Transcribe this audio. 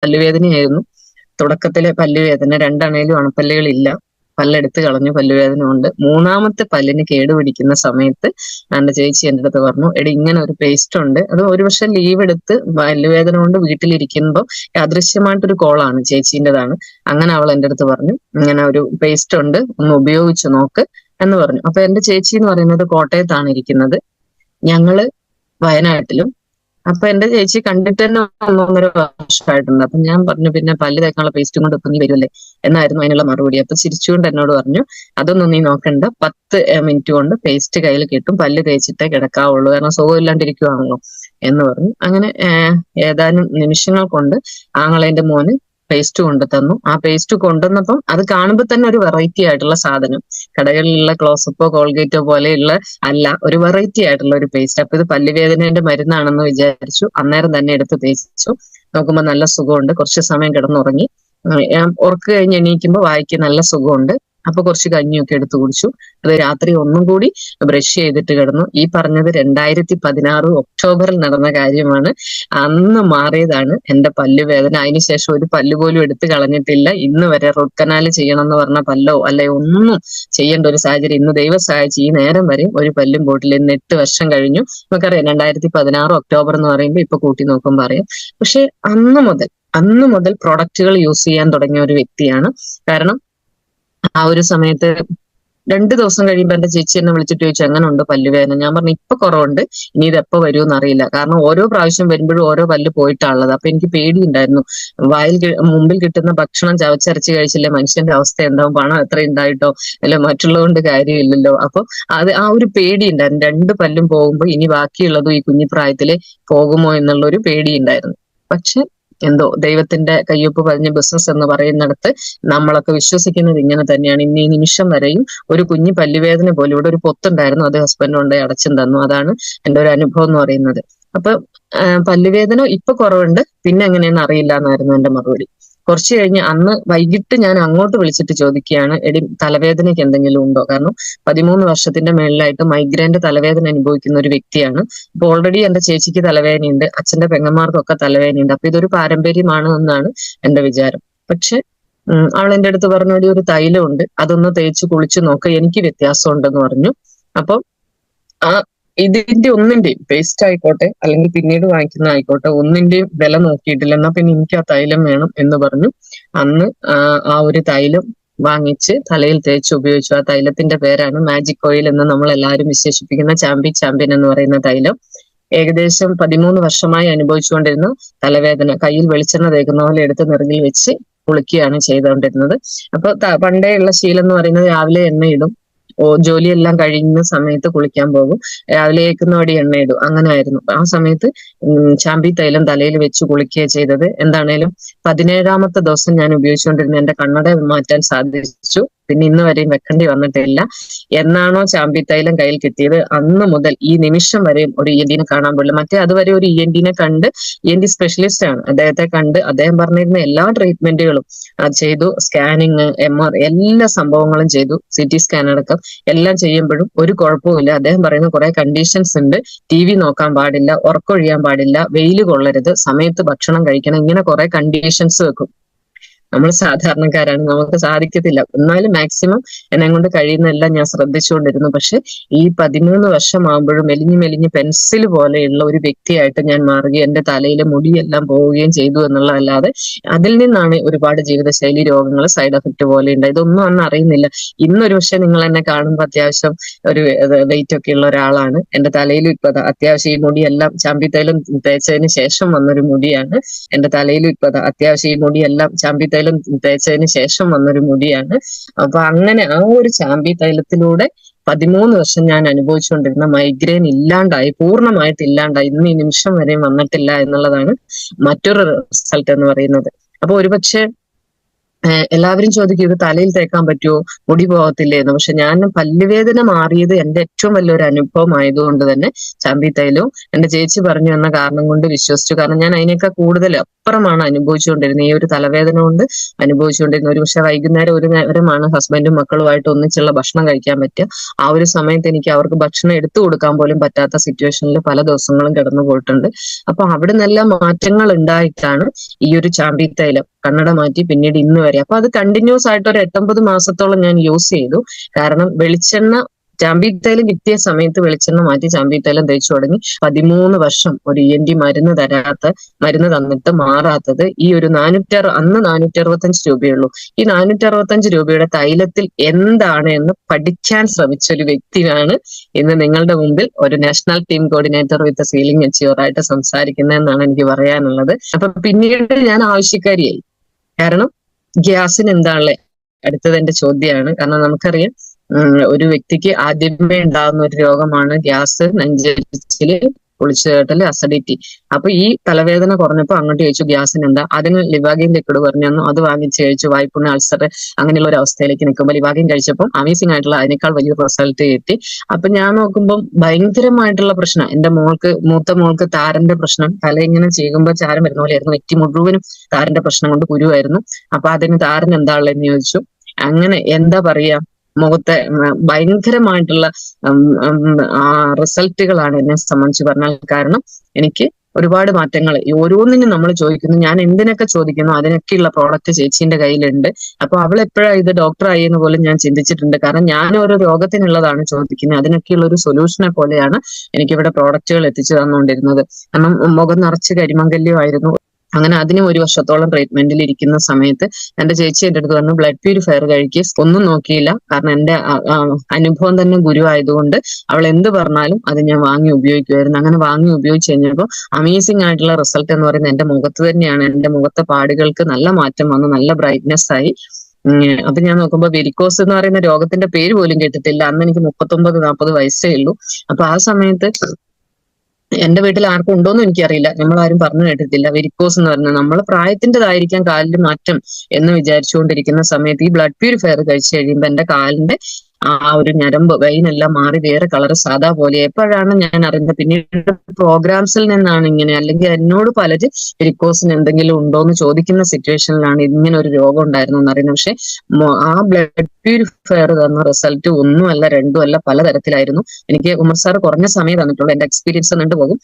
പല്ലുവേദനയായിരുന്നു. തുടക്കത്തിലെ പല്ലുവേദന, രണ്ടണയിലും അണപ്പല്ലുകളില്ല. പല്ലെടുത്ത് കളഞ്ഞു, പല്ലുവേദന കൊണ്ട്. മൂന്നാമത്തെ പല്ലിന് കേടുപിടിക്കുന്ന സമയത്ത് എന്റെ ചേച്ചി എൻ്റെ അടുത്ത് പറഞ്ഞു, എടി ഇങ്ങനെ ഒരു പേസ്റ്റ് ഉണ്ട്, അത് ഒരുപക്ഷെ ലീവ് എടുത്ത് പല്ലുവേദന കൊണ്ട് വീട്ടിലിരിക്കുമ്പോൾ യാദൃശ്യമായിട്ടൊരു കോളാണ്, ചേച്ചീൻ്റെതാണ്. അങ്ങനെ അവൾ എൻ്റെ അടുത്ത് പറഞ്ഞു, ഇങ്ങനെ ഒരു പേസ്റ്റ് ഉണ്ട്, ഒന്ന് ഉപയോഗിച്ച് നോക്ക് എന്ന് പറഞ്ഞു. അപ്പൊ എന്റെ ചേച്ചി എന്ന് പറയുന്നത് കോട്ടയത്താണ് ഇരിക്കുന്നത്, ഞങ്ങള് വയനാട്ടിലും. അപ്പൊ എന്റെ ചേച്ചി കണ്ടിട്ട് തന്നെ 1.5 വർഷമായിട്ടുണ്ട്. അപ്പൊ ഞാൻ പറഞ്ഞു, പിന്നെ പല്ല് തേക്കാനുള്ള പേസ്റ്റും കൊണ്ട് ഇപ്പൊ നീ വരുമല്ലേ എന്നായിരുന്നു അതിനുള്ള മറുപടി. അപ്പൊ ചിരിച്ചുകൊണ്ട് എന്നോട് പറഞ്ഞു, അതൊന്നും നീ നോക്കണ്ട, 10 മിനിറ്റ് കൊണ്ട് പേസ്റ്റ് കയ്യിൽ കിട്ടും, പല്ല് തേച്ചിട്ടേ കിടക്കാവുള്ളൂ, കാരണം സുഖമില്ലാണ്ടിരിക്കുവാണല്ലോ എന്ന് പറഞ്ഞു. അങ്ങനെ ഏതാനും നിമിഷങ്ങൾ കൊണ്ട് ആങ്ങളെന്റെ മോന് പേസ്റ്റ് കൊണ്ടു തന്നു. ആ പേസ്റ്റ് കൊണ്ടുവന്നപ്പം അത് കാണുമ്പോൾ തന്നെ ഒരു വെറൈറ്റി ആയിട്ടുള്ള സാധനം, കടകളിലുള്ള ക്ലോസപ്പോ കോൾഗേറ്റോ പോലെയുള്ള അല്ല, ഒരു വെറൈറ്റി ആയിട്ടുള്ള ഒരു പേസ്റ്റ്. അപ്പൊ ഇത് പല്ലുവേദനയുടെ മരുന്നാണെന്ന് വിചാരിച്ചു. അന്നേരം തന്നെ എടുത്ത് തേച്ചു. നോക്കുമ്പോൾ നല്ല സുഖമുണ്ട്. കുറച്ച് സമയം കിടന്നുറങ്ങി. ഉറക്ക് കഴിഞ്ഞ് എണീക്കുമ്പോൾ വായിക്ക് നല്ല സുഖമുണ്ട്. അപ്പൊ കുറച്ച് കഞ്ഞിയൊക്കെ എടുത്തു കുടിച്ചു. അത് രാത്രി ഒന്നും കൂടി ബ്രഷ് ചെയ്തിട്ട് കിടന്നു. ഈ പറഞ്ഞത് 2016 ഒക്ടോബറിൽ നടന്ന കാര്യമാണ്. അന്ന് മാറിയതാണ് എന്റെ പല്ലുവേദന. അതിനുശേഷം ഒരു പല്ല് പോലും എടുത്തു കളഞ്ഞിട്ടില്ല. ഇന്ന് വരെ റൂട്ട് കനാൽ ചെയ്യണം എന്ന് പറഞ്ഞ പല്ലോ അല്ലെ ഒന്നും ചെയ്യേണ്ട ഒരു സാഹചര്യം ഇന്ന് ദൈവം സഹായിച്ച് ഈ നേരം വരെ ഒരു പല്ലും പോയിട്ടില്ല. ഇന്ന് 8 വർഷം കഴിഞ്ഞു. നമുക്കറിയാം 2016 ഒക്ടോബർ എന്ന് പറയുമ്പോൾ ഇപ്പൊ കൂട്ടി നോക്കുമ്പോൾ അറിയാം. പക്ഷെ അന്ന് മുതൽ പ്രൊഡക്റ്റുകൾ യൂസ് ചെയ്യാൻ തുടങ്ങിയ ഒരു വ്യക്തിയാണ്. കാരണം ആ ഒരു സമയത്ത് 2 ദിവസം കഴിയുമ്പോൾ എന്റെ ചേച്ചി എന്നെ വിളിച്ചിട്ട് ചോദിച്ചു, എങ്ങനെ ഉണ്ട് പല്ലുവേദന? ഞാൻ പറഞ്ഞു, ഇപ്പൊ കുറവുണ്ട്, ഇനി ഇത് എപ്പോ വരുമെന്ന് അറിയില്ല. കാരണം ഓരോ പ്രാവശ്യം വരുമ്പോഴും ഓരോ പല്ല് പോയിട്ടാണുള്ളത്. അപ്പൊ എനിക്ക് പേടിയുണ്ടായിരുന്നു, മുമ്പിൽ കിട്ടുന്ന ഭക്ഷണം ചവച്ചരച്ച് കഴിച്ചില്ലേ മനുഷ്യന്റെ അവസ്ഥ എന്താവും, പണം എത്ര ഉണ്ടായിട്ടോ അല്ല മറ്റുള്ളതുകൊണ്ട് കാര്യമില്ലല്ലോ. അപ്പൊ അത് ആ ഒരു പേടി ഉണ്ടായിരുന്നു. 2 പല്ലും പോകുമ്പോൾ ഇനി ബാക്കിയുള്ളതും ഈ കുഞ്ഞിപ്രായത്തിലെ പോകുമോ എന്നുള്ള ഒരു പേടിയുണ്ടായിരുന്നു. പക്ഷെ എന്തോ ദൈവത്തിന്റെ കയ്യൊപ്പ് പതിഞ്ഞ ബിസിനസ് എന്ന് പറയുന്നിടത്ത് നമ്മളൊക്കെ വിശ്വസിക്കുന്നത് ഇങ്ങനെ തന്നെയാണ്. ഇന്ന് ഈ നിമിഷം വരെയും ഒരു കുഞ്ഞു പല്ലുവേദന പോലും, ഇവിടെ ഒരു പൊത്തുണ്ടായിരുന്നു, അത് ഹസ്ബൻഡ് കൊണ്ട് അടച്ചും തന്നു. അതാണ് എന്റെ ഒരു അനുഭവം എന്ന് പറയുന്നത്. അപ്പൊ പല്ലുവേദന ഇപ്പൊ കുറവുണ്ട്, പിന്നെ എങ്ങനെയെന്ന് അറിയില്ല എന്നായിരുന്നു എന്റെ മറുപടി. കുറച്ച് കഴിഞ്ഞ് അന്ന് വൈകിട്ട് ഞാൻ അങ്ങോട്ട് വിളിച്ചിട്ട് ചോദിക്കുകയാണ്, എടി തലവേദനയ്ക്ക് എന്തെങ്കിലും ഉണ്ടോ? കാരണം 13 വർഷത്തിന്റെ മേളിലായിട്ട് മൈഗ്രെയിന്റെ തലവേദന അനുഭവിക്കുന്ന ഒരു വ്യക്തിയാണ്. അപ്പൊ ഓൾറെഡി എന്റെ ചേച്ചിക്ക് തലവേദനയുണ്ട്, അച്ഛന്റെ പെങ്ങന്മാർക്കൊക്കെ തലവേദനയുണ്ട്. അപ്പൊ ഇതൊരു പാരമ്പര്യമാണ് എന്നാണ് എന്റെ വിചാരം. പക്ഷെ അവൾ എന്റെ അടുത്ത് പറഞ്ഞു, ഒരു തൈലം ഉണ്ട്, അതൊന്ന് തേച്ച് കുളിച്ച് നോക്ക്, എനിക്ക് വ്യത്യാസം ഉണ്ടെന്ന് പറഞ്ഞു. അപ്പൊ ആ ഇതിന്റെ ഒന്നിന്റെയും പേസ്റ്റ് ആയിക്കോട്ടെ അല്ലെങ്കിൽ പിന്നീട് വാങ്ങിക്കുന്ന ആയിക്കോട്ടെ, ഒന്നിന്റെയും വില നോക്കിയിട്ടില്ല. എന്നാ പിന്നെ എനിക്ക് ആ തൈലം വേണം എന്ന് പറഞ്ഞു. അന്ന് ആ ഒരു തൈലം വാങ്ങിച്ച് തലയിൽ തേച്ച് ഉപയോഗിച്ചു. ആ തൈലത്തിന്റെ പേരാണ് മാജിക് ഓയിൽ എന്ന് നമ്മൾ എല്ലാവരും വിശേഷിപ്പിക്കുന്ന ചാമ്പ്യൻ എന്ന് പറയുന്ന തൈലം. ഏകദേശം 13 വർഷമായി അനുഭവിച്ചുകൊണ്ടിരുന്ന തലവേദന കയ്യിൽ വെളിച്ചെണ്ണ തേക്കുന്ന പോലെ എടുത്ത് നെറുകിൽ വെച്ച് കുളിക്കുകയാണ് ചെയ്തുകൊണ്ടിരുന്നത്. അപ്പൊ പണ്ടേ ഉള്ള ശീലം എന്ന് പറയുന്നത് രാവിലെ എണ്ണയിടും, ജോലിയെല്ലാം കഴിയുന്ന സമയത്ത് കുളിക്കാൻ പോകും, രാവിലെ ഏക്കുന്നവടി എണ്ണയിടും, അങ്ങനെ ആയിരുന്നു. ആ സമയത്ത് ചാമ്പി തൈലം തലയിൽ വെച്ച് കുളിക്കുക ചെയ്തത്. എന്താണേലും 17ാമത്തെ ദിവസം ഞാൻ ഉപയോഗിച്ചുകൊണ്ടിരുന്ന എന്റെ കണ്ണട മാറ്റാൻ സാധിച്ചു. പിന്നെ ഇന്ന് വരെയും വെക്കേണ്ടി വന്നിട്ടില്ല. എന്നാണോ ചാമ്പി തൈലം കയ്യിൽ കിട്ടിയത് അന്ന് മുതൽ ഈ നിമിഷം വരെയും ഒരു ENT കാണാൻ പോലും. മറ്റേ അതുവരെ ഒരു ENT കണ്ട്, ENT സ്പെഷ്യലിസ്റ്റ് ആണ്, അദ്ദേഹത്തെ കണ്ട് അദ്ദേഹം പറഞ്ഞിരുന്ന എല്ലാ ട്രീറ്റ്മെന്റുകളും ചെയ്തു. സ്കാനിങ്, MR എല്ലാ സംഭവങ്ങളും ചെയ്തു, CT സ്കാൻ അടക്കം എല്ലാം ചെയ്യുമ്പോഴും ഒരു കുഴപ്പമില്ല. അദ്ദേഹം പറയുന്ന കുറെ കണ്ടീഷൻസ് ഉണ്ട്. TV നോക്കാൻ പാടില്ല, ഉറക്കൊഴിയാൻ പാടില്ല, വെയിൽ കൊള്ളരുത്, സമയത്ത് ഭക്ഷണം കഴിക്കണം, ഇങ്ങനെ കുറെ കണ്ടീഷൻസ് വെക്കും. നമ്മൾ സാധാരണക്കാരാണ്, നമുക്ക് സാധിക്കത്തില്ല. എന്നാലും മാക്സിമം എന്നെ കൊണ്ട് കഴിയുന്നതെല്ലാം ഞാൻ ശ്രദ്ധിച്ചുകൊണ്ടിരുന്നു. പക്ഷെ ഈ 13 വർഷമാകുമ്പോഴും മെലിഞ്ഞ് പെൻസിൽ പോലെയുള്ള ഒരു വ്യക്തിയായിട്ട് ഞാൻ മാറുകയും എന്റെ തലയിലെ മുടിയെല്ലാം പോവുകയും ചെയ്തു എന്നുള്ളതല്ലാതെ അതിൽ നിന്നാണ് ഒരുപാട് ജീവിതശൈലി രോഗങ്ങൾ, സൈഡ് എഫക്ട് പോലെ ഉണ്ട്. ഇതൊന്നും അന്ന് അറിയുന്നില്ല. ഇന്നൊരു പക്ഷെ നിങ്ങൾ എന്നെ കാണുമ്പോൾ അത്യാവശ്യം ഒരു വെയിറ്റ് ഒക്കെ ഉള്ള ഒരാളാണ്. എന്റെ തലയിലും ഇപ്പൊ അത്യാവശ്യം ഈ മുടിയെല്ലാം ചാമ്പിത്തൈലം തേച്ചതിന് ശേഷം വന്നൊരു മുടിയാണ്. എന്റെ തലയിലും ഇപ്പൊ അത്യാവശ്യം ഈ മുടിയെല്ലാം ചാമ്പിത്തൈലം തേച്ചതിന് ശേഷം വന്നൊരു മുടിയാണ്. അപ്പൊ അങ്ങനെ ആ ഒരു ചാമ്പി തൈലത്തിലൂടെ 13 വർഷം ഞാൻ അനുഭവിച്ചുകൊണ്ടിരുന്ന മൈഗ്രെയിൻ ഇല്ലാണ്ടായി, പൂർണ്ണമായിട്ട് ഇല്ലാണ്ടായി. ഇന്ന് ഈ നിമിഷം വരെയും വന്നിട്ടില്ല എന്നുള്ളതാണ് മറ്റൊരു റിസൾട്ട് എന്ന് പറയുന്നത്. അപ്പൊ ഒരുപക്ഷെ എല്ലാവരും ചോദിക്കും ഇത് തലയിൽ തേക്കാൻ പറ്റുമോ, മുടി പോകത്തില്ലേ എന്ന്. പക്ഷെ ഞാൻ പല്ലുവേദന മാറിയത് എന്റെ ഏറ്റവും വലിയൊരു അനുഭവം ആയതുകൊണ്ട് തന്നെ ചാമ്പി തൈലവും എന്റെ ചേച്ചി പറഞ്ഞു എന്ന കാരണം കൊണ്ട് വിശ്വസിച്ചു. കാരണം ഞാൻ അതിനേക്കാൾ കൂടുതൽ അപ്പുറമാണ് അനുഭവിച്ചുകൊണ്ടിരുന്നത്. ഈ ഒരു തലവേദന കൊണ്ട് അനുഭവിച്ചുകൊണ്ടിരുന്നത്. ഒരു പക്ഷെ വൈകുന്നേരം ഒരു നേരമാണ് ഹസ്ബൻഡും മക്കളുമായിട്ട് ഒന്നിച്ചുള്ള ഭക്ഷണം കഴിക്കാൻ പറ്റുക. ആ ഒരു സമയത്ത് എനിക്ക് അവർക്ക് ഭക്ഷണം എടുത്തു കൊടുക്കാൻ പോലും പറ്റാത്ത സിറ്റുവേഷനിൽ പല ദിവസങ്ങളും കിടന്നു പോയിട്ടുണ്ട്. അപ്പൊ അവിടെ നല്ല മാറ്റങ്ങൾ ഉണ്ടായിട്ടാണ് ഈ ഒരു ചാമ്പി തൈലം കണ്ണട മാറ്റി പിന്നീട് ഇന്ന് വരെ. അപ്പൊ അത് കണ്ടിന്യൂസ് ആയിട്ട് ഒരു 8-9 മാസത്തോളം ഞാൻ യൂസ് ചെയ്തു. കാരണം വെളിച്ചെണ്ണ ചാമ്പി തൈലം കിട്ടിയ സമയത്ത് വെളിച്ചെണ്ണ മാറ്റി ചാമ്പി തൈലം തേച്ചു തുടങ്ങി. 13 വർഷം ഒരു ENT മരുന്ന് തന്നിട്ട് മാറാത്തത് ഈ ഒരു അന്ന് 465 രൂപയുള്ളൂ. ഈ 465 രൂപയുടെ തൈലത്തിൽ എന്താണ് എന്ന് പഠിക്കാൻ ശ്രമിച്ച ഒരു വ്യക്തിയാണ് ഇന്ന് നിങ്ങളുടെ മുമ്പിൽ ഒരു നാഷണൽ ടീം കോർഡിനേറ്റർ വിത്ത് സീലിംഗ് അച്ചീവർ ആയിട്ട് സംസാരിക്കുന്നതെന്നാണ് എനിക്ക് പറയാനുള്ളത്. അപ്പൊ പിന്നീട് ഞാൻ ആവശ്യക്കാരിയായി. കാരണം ഗ്യാസിന് എന്താണല്ലേ അടുത്തത് എന്റെ ചോദ്യമാണ്. കാരണം നമുക്കറിയാം ഒരു വ്യക്തിക്ക് ആദ്യമേ ഉണ്ടാകുന്ന ഒരു രോഗമാണ് ഗ്യാസ്, നെഞ്ചെരിച്ചില്, പൊളിച്ചുകേട്ടല്, അസിഡിറ്റി. അപ്പൊ ഈ തലവേദന കുറഞ്ഞപ്പോ അങ്ങോട്ട് ചോദിച്ചു ഗ്യാസിന് എന്താ, അതിന് ലിവാഗിൻ ലിക്വിഡ് പറഞ്ഞു തന്നു. അത് വാങ്ങിച്ച് കഴിച്ചു. വായ്പുണ്യ, അൾസർ അങ്ങനെയുള്ള ഒരു അവസ്ഥയിലേക്ക് നിൽക്കുമ്പോൾ ലിവാഗിൻ കഴിച്ചപ്പോൾ അമേസിംഗ് ആയിട്ടുള്ള അതിനേക്കാൾ വലിയ റിസൾട്ട് കിട്ടി. അപ്പൊ ഞാൻ നോക്കുമ്പോൾ ഭയങ്കരമായിട്ടുള്ള പ്രശ്നം, എന്റെ മൂത്ത മോൾക്ക് താരന്റെ പ്രശ്നം, തല ഇങ്ങനെ ചെയ്യുമ്പോൾ ചാരം വരുന്ന പോലെയായിരുന്നു. നെറ്റി മുഴുവനും താരന്റെ പ്രശ്നം കൊണ്ട് കുരുവായിരുന്നു. അപ്പൊ അതിന് താരൻ എന്താ ഉള്ളതെന്ന് ചോദിച്ചു. അങ്ങനെ എന്താ പറയാ, മുഖത്തെ ഭയങ്കരമായിട്ടുള്ള റിസൾട്ടുകളാണ് എന്നെ സംബന്ധിച്ച് പറഞ്ഞാൽ. കാരണം എനിക്ക് ഒരുപാട് മാറ്റങ്ങൾ ഓരോന്നിനും നമ്മൾ ചോദിക്കുന്നു. ഞാൻ എന്തിനൊക്കെ ചോദിക്കുന്നു അതിനൊക്കെയുള്ള പ്രോഡക്റ്റ് ചേച്ചീന്റെ കയ്യിലുണ്ട്. അപ്പൊ അവൾ എപ്പോഴാണ് ഇത് ഡോക്ടറായി എന്ന് പോലും ഞാൻ ചിന്തിച്ചിട്ടുണ്ട്. കാരണം ഞാൻ ഓരോ രോഗത്തിനുള്ളതാണ് ചോദിക്കുന്നത്. അതിനൊക്കെയുള്ള ഒരു സൊല്യൂഷനെ പോലെയാണ് എനിക്കിവിടെ പ്രോഡക്റ്റുകൾ എത്തിച്ചു തന്നുകൊണ്ടിരുന്നത്. കാരണം മുഖം നിറച്ച് കരിമംഗല്യമായിരുന്നു. അങ്ങനെ അതിന് 1 വർഷത്തോളം ട്രീറ്റ്മെന്റിൽ ഇരിക്കുന്ന സമയത്ത് എന്റെ ചേച്ചി എന്റെ അടുത്ത് പറഞ്ഞു ബ്ലഡ് പ്യൂരിഫയർ കഴിക്കുക. ഒന്നും നോക്കിയില്ല. കാരണം എന്റെ അനുഭവം തന്നെ ഗുരു ആയതുകൊണ്ട് അവൾ എന്ത് പറഞ്ഞാലും അത് ഞാൻ വാങ്ങി ഉപയോഗിക്കുമായിരുന്നു. അങ്ങനെ വാങ്ങി ഉപയോഗിച്ച് കഴിഞ്ഞപ്പോൾ അമേസിംഗ് ആയിട്ടുള്ള റിസൾട്ട് എന്ന് പറയുന്നത് എന്റെ മുഖത്ത് തന്നെയാണ്. എന്റെ മുഖത്തെ പാടുകൾക്ക് നല്ല മാറ്റം വന്നു, നല്ല ബ്രൈറ്റ്നെസ് ആയി. അപ്പൊ ഞാൻ നോക്കുമ്പോ വെരിക്കോസ് എന്ന് പറയുന്ന രോഗത്തിന്റെ പേര് പോലും കേട്ടിട്ടില്ല. അന്ന് എനിക്ക് 39-40 വയസ്സേ ഉള്ളൂ. അപ്പൊ ആ സമയത്ത് എന്റെ വീട്ടിൽ ആർക്കും ഉണ്ടോന്നും എനിക്കറിയില്ല, നമ്മളാരും പറഞ്ഞു കേട്ടിട്ടില്ല. വെരിക്കോസ് എന്ന് പറഞ്ഞാൽ നമ്മൾ പ്രായത്തിൻ്റെതായിരിക്കാം കാലിൽ മാറ്റം എന്ന് വിചാരിച്ചുകൊണ്ടിരിക്കുന്ന സമയത്ത് ഈ ബ്ലഡ് പ്യൂരിഫയർ കഴിച്ചു കഴിയുമ്പോൾ എന്റെ കാലിന്റെ ആ ഒരു ഞരമ്പ് വെയിനെല്ലാം മാറി വേറെ കളർ സാധാ പോലെ. എപ്പോഴാണ് ഞാൻ അറിയുന്നത്, പിന്നീട് പ്രോഗ്രാംസിൽ നിന്നാണ് ഇങ്ങനെ, അല്ലെങ്കിൽ എന്നോട് പലര് വെരിക്കോസിന് എന്തെങ്കിലും ഉണ്ടോ എന്ന് ചോദിക്കുന്ന സിറ്റുവേഷനിലാണ് ഇങ്ങനെ ഒരു രോഗം ഉണ്ടായിരുന്നു എന്ന് അറിയുന്നത്. പക്ഷെ ആ ബ്ലഡ് പ്യൂരിഫയർ തന്ന റിസൾട്ട് 1 അല്ല 2 അല്ല പലതരത്തിലായിരുന്നു. എനിക്ക് ഉമർ സാർ കുറഞ്ഞ സമയം തന്നിട്ടുള്ളൂ. എന്റെ എക്സ്പീരിയൻസ് കണ്ടു പോകും.